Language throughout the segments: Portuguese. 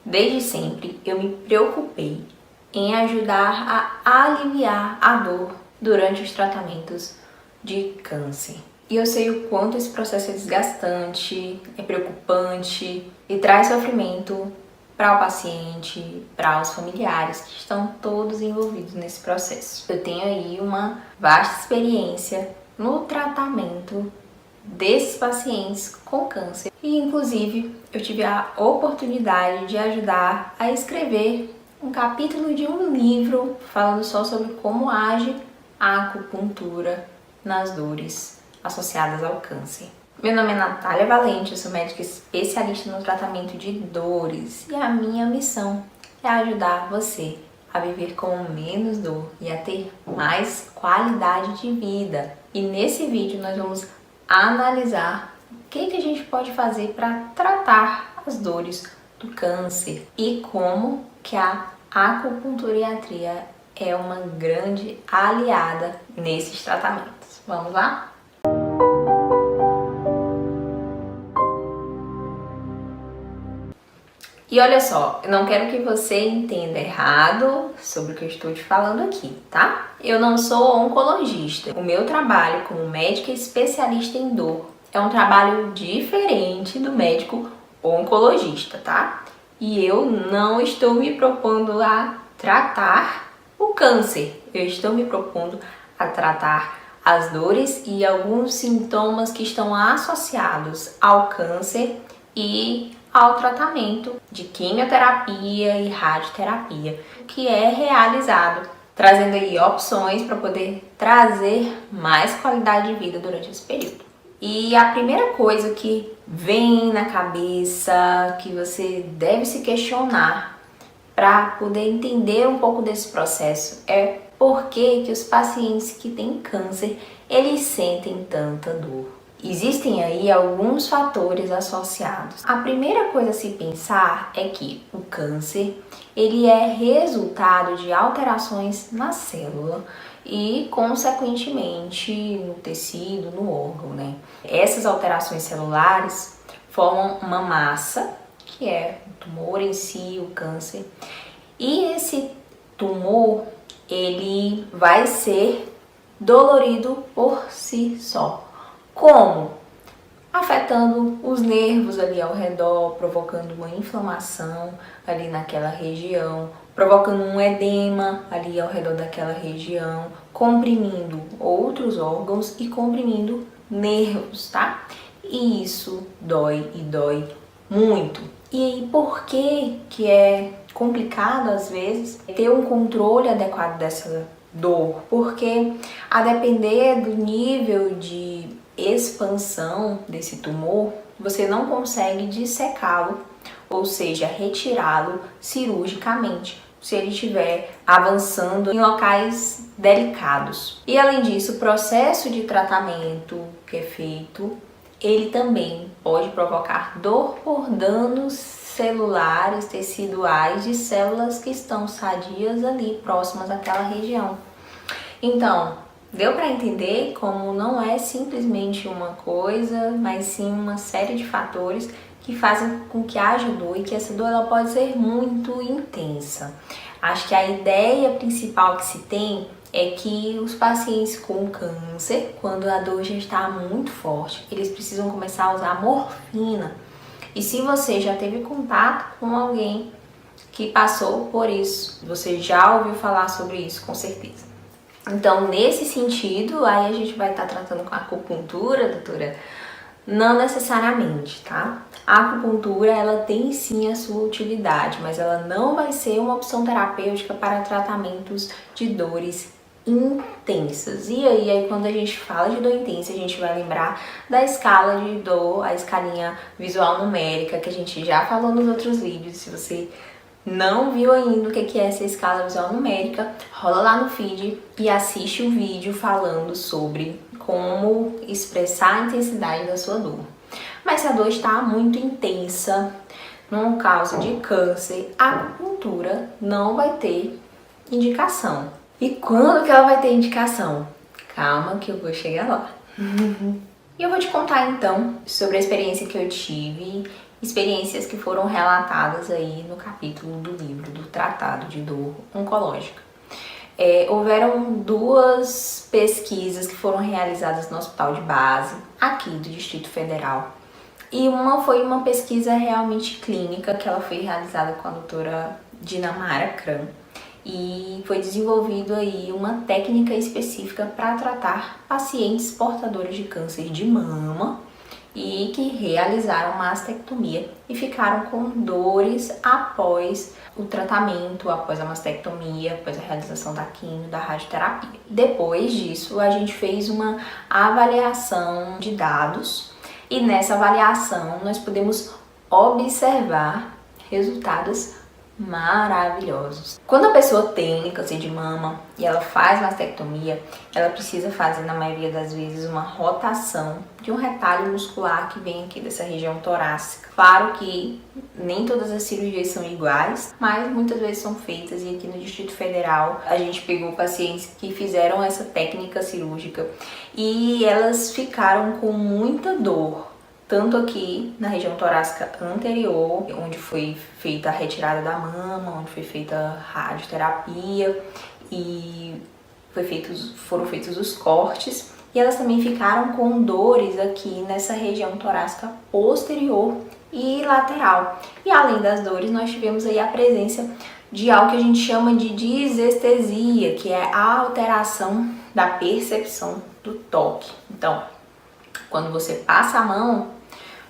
Desde sempre eu me preocupei em ajudar a aliviar a dor durante os tratamentos de câncer. E eu sei o quanto esse processo é desgastante, é preocupante e traz sofrimento para o paciente, para os familiares que estão todos envolvidos nesse processo. Eu tenho aí uma vasta experiência no tratamento desses pacientes com câncer e inclusive eu tive a oportunidade de ajudar a escrever um capítulo de um livro falando só sobre como age a acupuntura nas dores associadas ao câncer. Meu nome é Natália Valente, eu sou médica especialista no tratamento de dores e a minha missão é ajudar você a viver com menos dor e a ter mais qualidade de vida. E nesse vídeo nós vamos analisar o que a gente pode fazer para tratar as dores do câncer e como que a acupunturiatria é uma grande aliada nesses tratamentos. Vamos lá? E olha só, eu não quero que você entenda errado sobre o que eu estou te falando aqui, tá? Eu não sou oncologista. O meu trabalho como médica especialista em dor é um trabalho diferente do médico oncologista, tá? E eu não estou me propondo a tratar o câncer. Eu estou me propondo a tratar as dores e alguns sintomas que estão associados ao câncer e ao tratamento de quimioterapia e radioterapia que é realizado, trazendo aí opções para poder trazer mais qualidade de vida durante esse período. E a primeira coisa que vem na cabeça, que você deve se questionar para poder entender um pouco desse processo é por que os pacientes que têm câncer, eles sentem tanta dor. Existem aí alguns fatores associados. A primeira coisa a se pensar é que o câncer, ele é resultado de alterações na célula e, consequentemente, no tecido, no órgão, né? Essas alterações celulares formam uma massa, que é o tumor em si, o câncer, e esse tumor, ele vai ser dolorido por si só. Como? Afetando os nervos ali ao redor, provocando uma inflamação ali naquela região, provocando um edema ali ao redor daquela região, comprimindo outros órgãos e comprimindo nervos, tá? E isso dói e dói muito. E aí, por que é complicado às vezes ter um controle adequado dessa dor? Porque a depender do nível de expansão desse tumor, você não consegue dissecá-lo, ou seja, retirá-lo cirurgicamente, se ele estiver avançando em locais delicados. E além disso, o processo de tratamento que é feito, ele também pode provocar dor por danos celulares, teciduais de células que estão sadias ali próximas àquela região. Então, deu para entender como não é simplesmente uma coisa, mas sim uma série de fatores que fazem com que haja dor e que essa dor ela pode ser muito intensa. Acho que a ideia principal que se tem é que os pacientes com câncer, quando a dor já está muito forte, eles precisam começar a usar morfina. E se você já teve contato com alguém que passou por isso, você já ouviu falar sobre isso, com certeza. Então, nesse sentido, aí a gente vai estar tratando com a acupuntura, doutora? Não necessariamente, tá? A acupuntura, ela tem sim a sua utilidade, mas ela não vai ser uma opção terapêutica para tratamentos de dores intensas. E aí quando a gente fala de dor intensa, a gente vai lembrar da escala de dor, a escalinha visual numérica, que a gente já falou nos outros vídeos. Se você não viu ainda o que é essa escala visual numérica, rola lá no feed e assiste o vídeo falando sobre como expressar a intensidade da sua dor. Mas se a dor está muito intensa, num caso de câncer, a acupuntura não vai ter indicação. E quando que ela vai ter indicação? Calma que eu vou chegar lá. E eu vou te contar então sobre a experiência que eu tive experiências que foram relatadas aí no capítulo do livro, do Tratado de Dor Oncológica. Houveram 2 pesquisas que foram realizadas no Hospital de Base, aqui do Distrito Federal. E uma foi uma pesquisa realmente clínica, que ela foi realizada com a doutora Dinamara Kram. E foi desenvolvido aí uma técnica específica para tratar pacientes portadores de câncer de mama e que realizaram mastectomia e ficaram com dores após o tratamento, após a mastectomia, após a realização da quimio, da radioterapia. Depois disso, a gente fez uma avaliação de dados e nessa avaliação nós podemos observar resultados maravilhosos. Quando a pessoa tem câncer de mama e ela faz mastectomia, ela precisa fazer, na maioria das vezes, uma rotação de um retalho muscular que vem aqui dessa região torácica. Claro que nem todas as cirurgias são iguais, mas muitas vezes são feitas, e aqui no Distrito Federal a gente pegou pacientes que fizeram essa técnica cirúrgica e elas ficaram com muita dor, tanto aqui na região torácica anterior, onde foi feita a retirada da mama, onde foi feita a radioterapia e foram feitos os cortes, e elas também ficaram com dores aqui nessa região torácica posterior e lateral. E além das dores, nós tivemos aí a presença de algo que a gente chama de disestesia, que é a alteração da percepção do toque. Então, quando você passa a mão,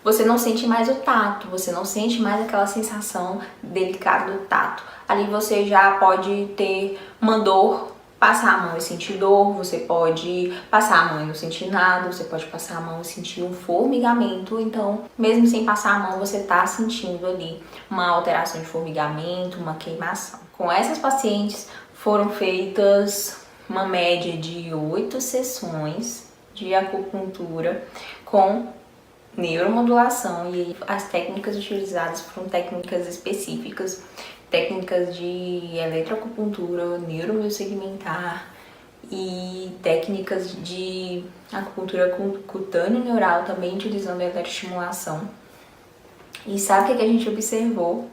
você não sente mais o tato, você não sente mais aquela sensação delicada do tato. Ali você já pode ter uma dor, passar a mão e sentir dor, você pode passar a mão e não sentir nada, você pode passar a mão e sentir um formigamento. Então, mesmo sem passar a mão, você está sentindo ali uma alteração de formigamento, uma queimação. Com essas pacientes foram feitas uma média de 8 sessões de acupuntura com neuromodulação, e as técnicas utilizadas foram técnicas específicas, técnicas de eletroacupuntura, neuromiosegmentar e técnicas de acupuntura cutâneo neural, também utilizando a eletroestimulação. E sabe o que a gente observou?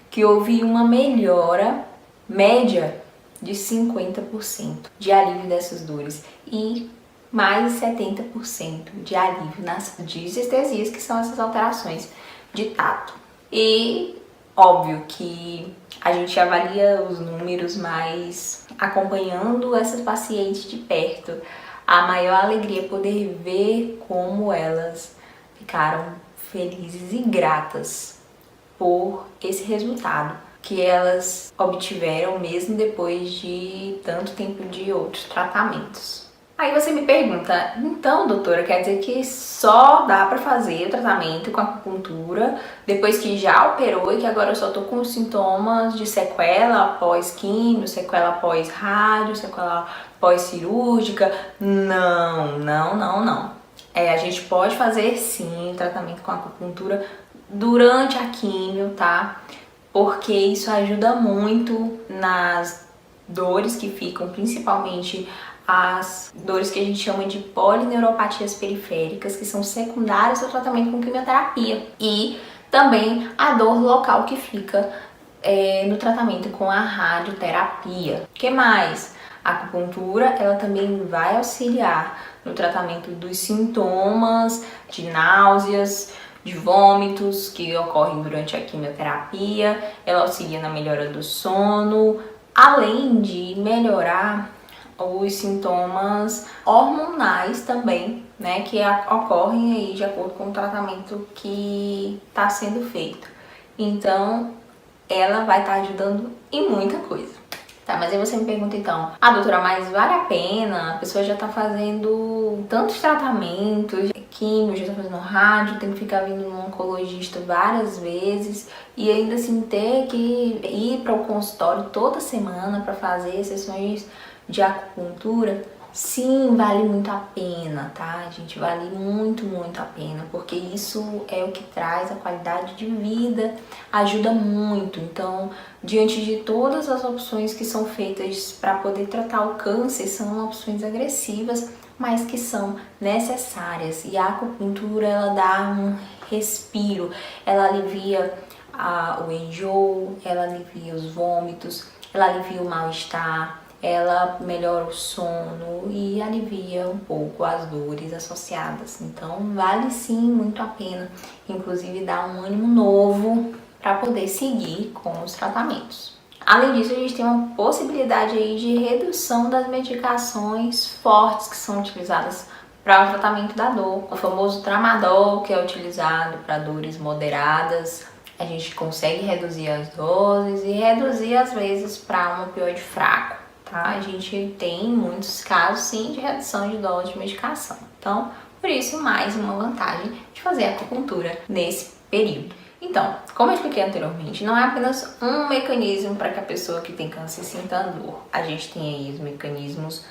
Que houve uma melhora média de 50% de alívio dessas dores e mais de 70% de alívio nas disestesias, que são essas alterações de tato. E óbvio que a gente avalia os números, mas acompanhando essas pacientes de perto, a maior alegria é poder ver como elas ficaram felizes e gratas por esse resultado que elas obtiveram mesmo depois de tanto tempo de outros tratamentos. Aí você me pergunta, então, doutora, quer dizer que só dá pra fazer o tratamento com acupuntura depois que já operou e que agora eu só tô com sintomas de sequela após químio, sequela após rádio, sequela após cirúrgica? Não. A gente pode fazer sim tratamento com acupuntura durante a químio, tá? Porque isso ajuda muito nas dores que ficam, principalmente as dores que a gente chama de polineuropatias periféricas, que são secundárias ao tratamento com quimioterapia, e também a dor local que fica no tratamento com a radioterapia. O que mais? A acupuntura, ela também vai auxiliar no tratamento dos sintomas de náuseas, de vômitos que ocorrem durante a quimioterapia, ela auxilia na melhora do sono, além de melhorar os sintomas hormonais também, né, que ocorrem aí de acordo com o tratamento que está sendo feito. Então, ela vai estar ajudando em muita coisa. Tá, mas aí você me pergunta então, doutora, mas vale a pena? A pessoa já tá fazendo tantos tratamentos, químio, já tá fazendo rádio, tem que ficar vindo no oncologista várias vezes e ainda assim ter que ir para o consultório toda semana para fazer sessões de acupuntura? Sim, vale muito a pena, tá, gente? Vale muito a pena, porque isso é o que traz a qualidade de vida, ajuda muito. Então, diante de todas as opções que são feitas para poder tratar o câncer, são opções agressivas, mas que são necessárias. E a acupuntura, ela dá um respiro, ela alivia o enjoo, ela alivia os vômitos, ela alivia o mal-estar, ela melhora o sono e alivia um pouco as dores associadas. Então vale sim muito a pena, inclusive dá um ânimo novo para poder seguir com os tratamentos. Além disso, a gente tem uma possibilidade aí de redução das medicações fortes que são utilizadas para o tratamento da dor. O famoso tramadol, que é utilizado para dores moderadas, a gente consegue reduzir as doses e reduzir às vezes para um opioide fraco, tá? A gente tem muitos casos sim de redução de dose de medicação. Então, por isso, mais uma vantagem de fazer acupuntura nesse período. Então, como eu expliquei anteriormente, não é apenas um mecanismo para que a pessoa que tem câncer sinta dor. A gente tem aí os mecanismos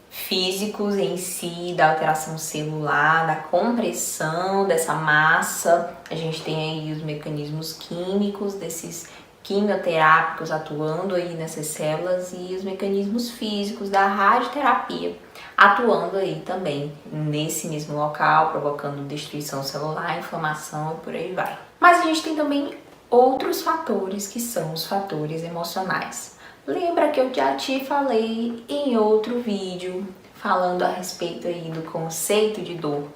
físicos em si, da alteração celular, da compressão dessa massa. A gente tem aí os mecanismos químicos, desses quimioterápicos atuando aí nessas células, e os mecanismos físicos da radioterapia atuando aí também nesse mesmo local, provocando destruição celular, inflamação e por aí vai. Mas a gente tem também outros fatores, que são os fatores emocionais. Lembra que eu já te falei em outro vídeo falando a respeito aí do conceito de dor,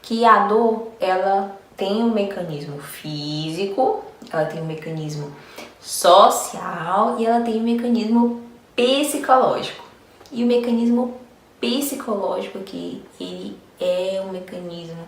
que a dor, ela tem um mecanismo físico, ela tem um mecanismo social e ela tem um mecanismo psicológico. E o mecanismo psicológico aqui, ele é um mecanismo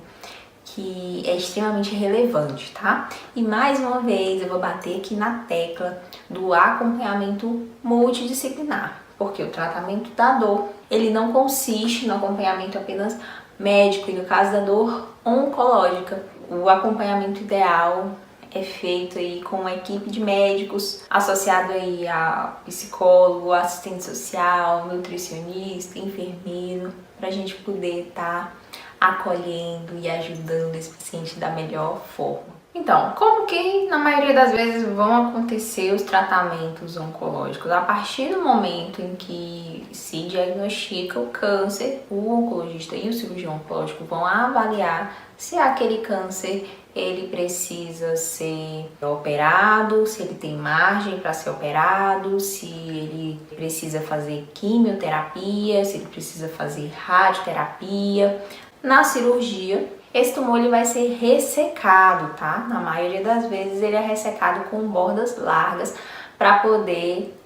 que é extremamente relevante, tá? E mais uma vez eu vou bater aqui na tecla do acompanhamento multidisciplinar, porque o tratamento da dor, ele não consiste no acompanhamento apenas médico, e no caso da dor oncológica, o acompanhamento ideal é feito aí com uma equipe de médicos, associado aí a psicólogo, assistente social, nutricionista, enfermeiro, para a gente poder estar acolhendo e ajudando esse paciente da melhor forma. Então, como que na maioria das vezes vão acontecer os tratamentos oncológicos? A partir do momento em que se diagnostica o câncer, o oncologista e o cirurgião oncológico vão avaliar se aquele câncer ele precisa ser operado, se ele tem margem para ser operado, se ele precisa fazer quimioterapia, se ele precisa fazer radioterapia. Na cirurgia, esse tumor ele vai ser ressecado, tá? Na maioria das vezes ele é ressecado com bordas largas para poder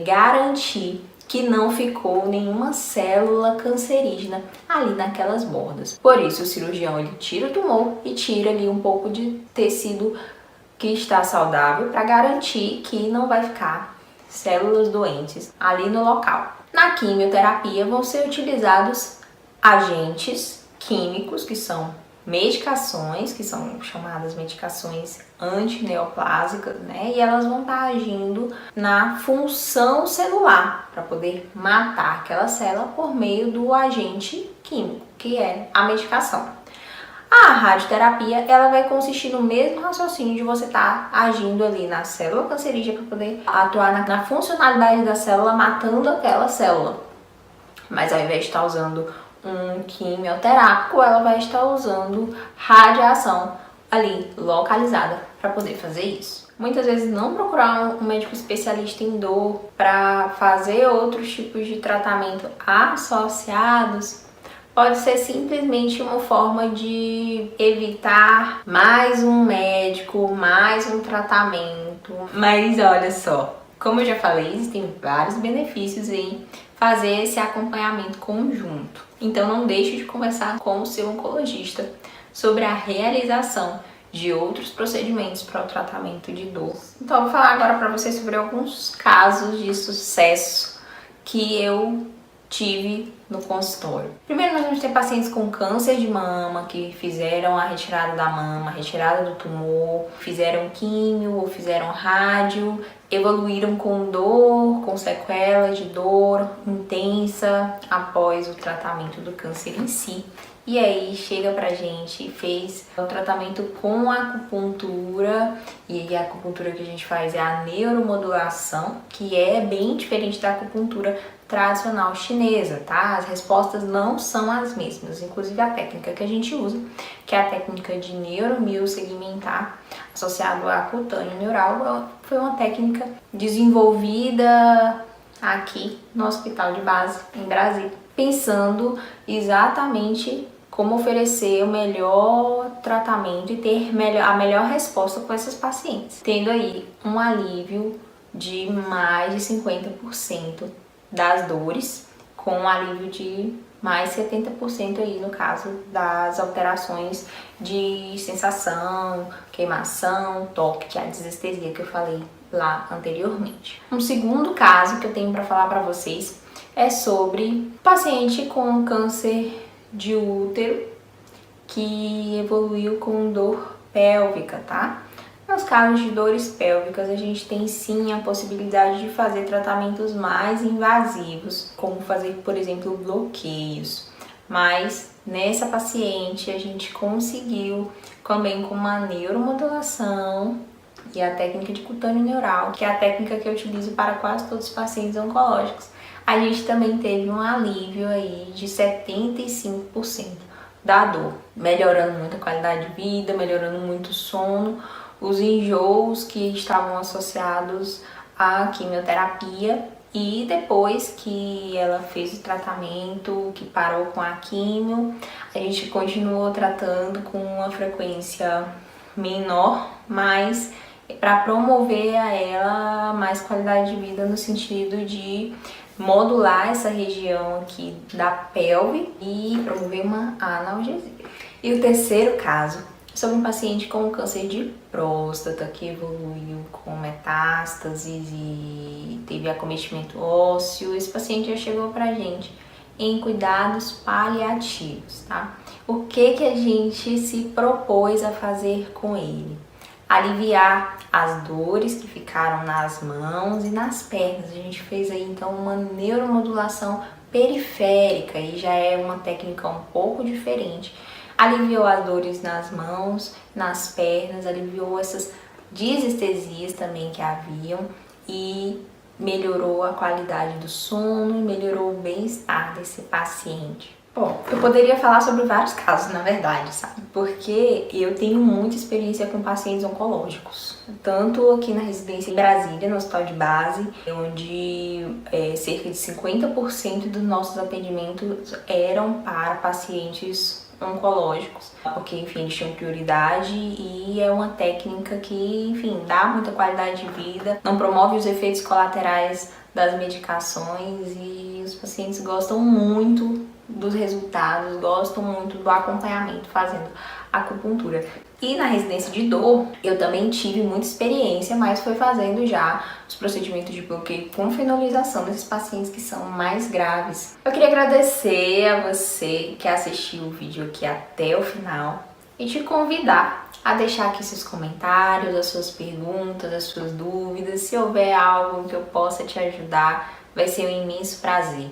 garantir que não ficou nenhuma célula cancerígena ali naquelas bordas. Por isso o cirurgião ele tira o tumor e tira ali um pouco de tecido que está saudável para garantir que não vai ficar células doentes ali no local. Na quimioterapia vão ser utilizados agentes químicos, que são medicações, que são chamadas medicações antineoplásicas, né? E elas vão estar agindo na função celular para poder matar aquela célula por meio do agente químico, que é a medicação. A radioterapia, ela vai consistir no mesmo raciocínio de você estar agindo ali na célula cancerígena para poder atuar na funcionalidade da célula, matando aquela célula. Mas ao invés de estar usando um quimioterápico, ela vai estar usando radiação ali localizada para poder fazer isso. Muitas vezes não procurar um médico especialista em dor para fazer outros tipos de tratamento associados pode ser simplesmente uma forma de evitar mais um médico, mais um tratamento. Mas olha só, como eu já falei, existem vários benefícios em fazer esse acompanhamento conjunto. Então não deixe de conversar com o seu oncologista sobre a realização de outros procedimentos para o tratamento de dor. Então eu vou falar agora para vocês sobre alguns casos de sucesso que eu tive no consultório. Primeiro nós vamos ter pacientes com câncer de mama que fizeram a retirada da mama, a retirada do tumor, fizeram químio ou fizeram rádio, evoluíram com dor, com sequelas de dor intensa após o tratamento do câncer em si. e aí chega pra gente, fez o tratamento com acupuntura, e a acupuntura que a gente faz é a neuromodulação, que é bem diferente da acupuntura tradicional chinesa, tá? As respostas não são as mesmas, inclusive a técnica que a gente usa, que é a técnica de neuromiosegmentar, associado à cutâneo neural, foi uma técnica desenvolvida aqui no Hospital de Base, em Brasília, pensando exatamente como oferecer o melhor tratamento e ter a melhor resposta com essas pacientes, tendo aí um alívio de mais de 50% das dores, com um alívio de mais 70% aí no caso das alterações de sensação, queimação, toque, que é a desestesia que eu falei lá anteriormente. Um segundo caso que eu tenho para falar para vocês é sobre paciente com câncer de útero que evoluiu com dor pélvica, tá? Nos casos de dores pélvicas, a gente tem sim a possibilidade de fazer tratamentos mais invasivos, como fazer, por exemplo, bloqueios. Mas nessa paciente a gente conseguiu também com uma neuromodulação e a técnica de cutâneo neural, que é a técnica que eu utilizo para quase todos os pacientes oncológicos. A gente também teve um alívio aí de 75% da dor, melhorando muito a qualidade de vida, melhorando muito o sono, os enjoos que estavam associados à quimioterapia, e depois que ela fez o tratamento, que parou com a quimio, a gente continuou tratando com uma frequência menor, mas para promover a ela mais qualidade de vida no sentido de modular essa região aqui da pelve e promover uma analgesia. E o terceiro caso, sobre um paciente com câncer de próstata que evoluiu com metástases e teve acometimento ósseo. Esse paciente já chegou pra gente em cuidados paliativos, tá? O que a gente se propôs a fazer com ele? Aliviar as dores que ficaram nas mãos e nas pernas. A gente fez aí então uma neuromodulação periférica e já é uma técnica um pouco diferente. Aliviou as dores nas mãos, nas pernas, aliviou essas desestesias também que haviam e melhorou a qualidade do sono, melhorou o bem-estar desse paciente. Bom, eu poderia falar sobre vários casos, na verdade, sabe? Porque eu tenho muita experiência com pacientes oncológicos. Tanto aqui na residência em Brasília, no hospital de base, onde cerca de 50% dos nossos atendimentos eram para pacientes oncológicos, porque, enfim, eles tinham prioridade e é uma técnica que, enfim, dá muita qualidade de vida, não promove os efeitos colaterais das medicações e os pacientes gostam muito dos resultados, gostam muito do acompanhamento fazendo acupuntura. E na residência de dor, eu também tive muita experiência, mas foi fazendo já os procedimentos de bloqueio com fenolização desses pacientes que são mais graves. Eu queria agradecer a você que assistiu o vídeo aqui até o final e te convidar a deixar aqui seus comentários, as suas perguntas, as suas dúvidas. Se houver algo que eu possa te ajudar, vai ser um imenso prazer.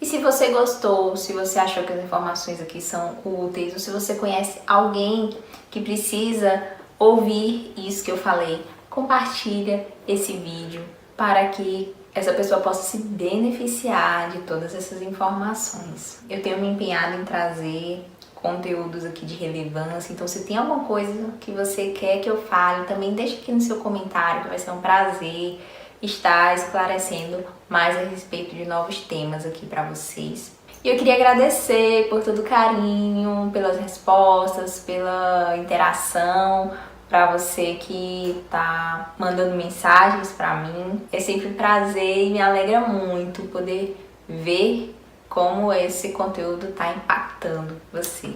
E se você gostou, se você achou que as informações aqui são úteis, ou se você conhece alguém que precisa ouvir isso que eu falei, compartilha esse vídeo para que essa pessoa possa se beneficiar de todas essas informações. Eu tenho me empenhado em trazer conteúdos aqui de relevância, então se tem alguma coisa que você quer que eu fale, também deixa aqui no seu comentário, que vai ser um prazer estar esclarecendo mais a respeito de novos temas aqui para vocês. E eu queria agradecer por todo o carinho, pelas respostas, pela interação, para você que tá mandando mensagens para mim. É sempre um prazer e me alegra muito poder ver como esse conteúdo tá impactando você.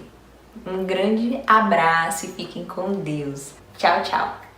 Um grande abraço e fiquem com Deus. Tchau, tchau!